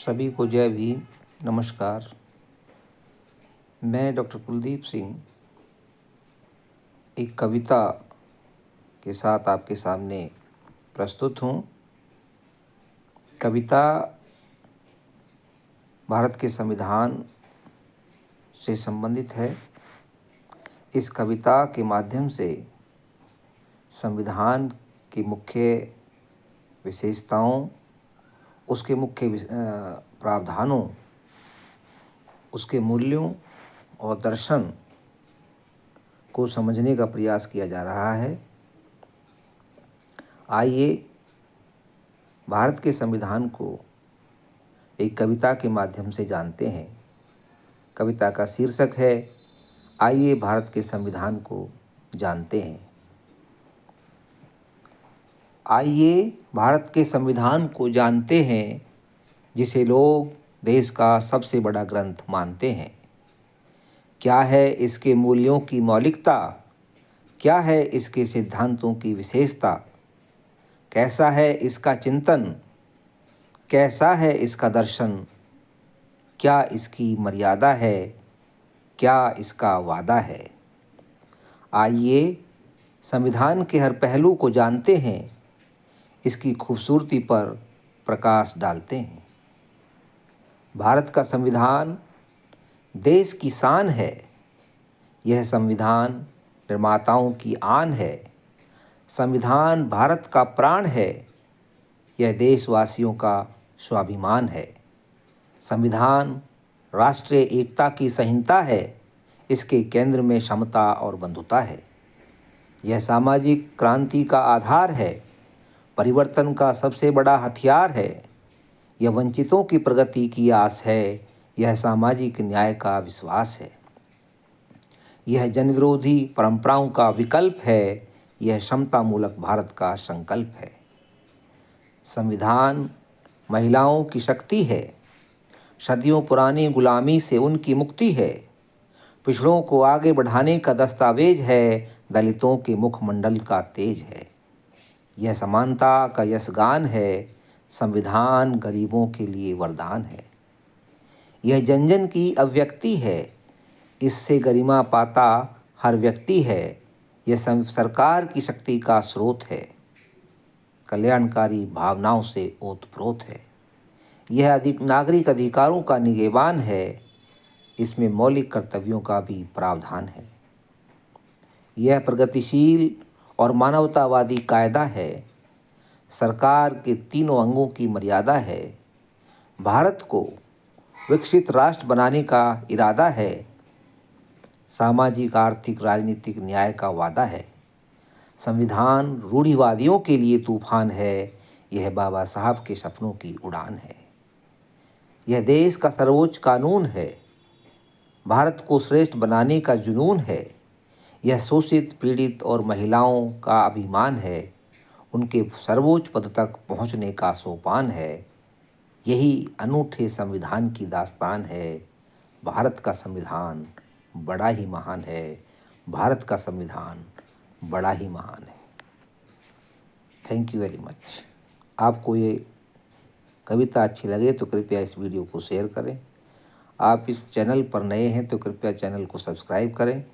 सभी को जय भीम। नमस्कार। मैं डॉक्टर कुलदीप सिंह एक कविता के साथ आपके सामने प्रस्तुत हूँ। कविता भारत के संविधान से संबंधित है। इस कविता के माध्यम से संविधान की मुख्य विशेषताओं, उसके मुख्य प्रावधानों, उसके मूल्यों और दर्शन को समझने का प्रयास किया जा रहा है। आइए भारत के संविधान को एक कविता के माध्यम से जानते हैं। कविता का शीर्षक है आइए भारत के संविधान को जानते हैं। आइए भारत के संविधान को जानते हैं, जिसे लोग देश का सबसे बड़ा ग्रंथ मानते हैं। क्या है इसके मूल्यों की मौलिकता, क्या है इसके सिद्धांतों की विशेषता, कैसा है इसका चिंतन, कैसा है इसका दर्शन, क्या इसकी मर्यादा है, क्या इसका वादा है। आइए संविधान के हर पहलू को जानते हैं, इसकी खूबसूरती पर प्रकाश डालते हैं। भारत का संविधान देश की शान है। यह संविधान निर्माताओं की आन है। संविधान भारत का प्राण है। यह देशवासियों का स्वाभिमान है। संविधान राष्ट्रीय एकता की संहिता है। इसके केंद्र में समता और बंधुता है। यह सामाजिक क्रांति का आधार है। परिवर्तन का सबसे बड़ा हथियार है। यह वंचितों की प्रगति की आस है। यह सामाजिक न्याय का विश्वास है। यह जनविरोधी परंपराओं का विकल्प है। यह समतामूलक भारत का संकल्प है। संविधान महिलाओं की शक्ति है। सदियों पुरानी गुलामी से उनकी मुक्ति है। पिछड़ों को आगे बढ़ाने का दस्तावेज है। दलितों के मुखमंडल का तेज है। यह समानता का यशगान है। संविधान गरीबों के लिए वरदान है। यह जन जन की अभिव्यक्ति है। इससे गरिमा पाता हर व्यक्ति है। यह सरकार की शक्ति का स्रोत है। कल्याणकारी भावनाओं से ओतप्रोत है। यह नागरिक अधिकारों का निगहबान है। इसमें मौलिक कर्तव्यों का भी प्रावधान है। यह प्रगतिशील और मानवतावादी कायदा है। सरकार के तीनों अंगों की मर्यादा है। भारत को विकसित राष्ट्र बनाने का इरादा है। सामाजिक, आर्थिक, राजनीतिक न्याय का वादा है। संविधान रूढ़िवादियों के लिए तूफान है। यह बाबा साहब के सपनों की उड़ान है। यह देश का सर्वोच्च कानून है। भारत को श्रेष्ठ बनाने का जुनून है। यह शोषित, पीड़ित और महिलाओं का अभिमान है। उनके सर्वोच्च पद तक पहुंचने का सोपान है। यही अनूठे संविधान की दास्तान है। भारत का संविधान बड़ा ही महान है। भारत का संविधान बड़ा ही महान है। Thank you very much. आपको ये कविता अच्छी लगे तो कृपया इस वीडियो को शेयर करें। आप इस चैनल पर नए हैं तो कृपया चैनल को सब्सक्राइब करें।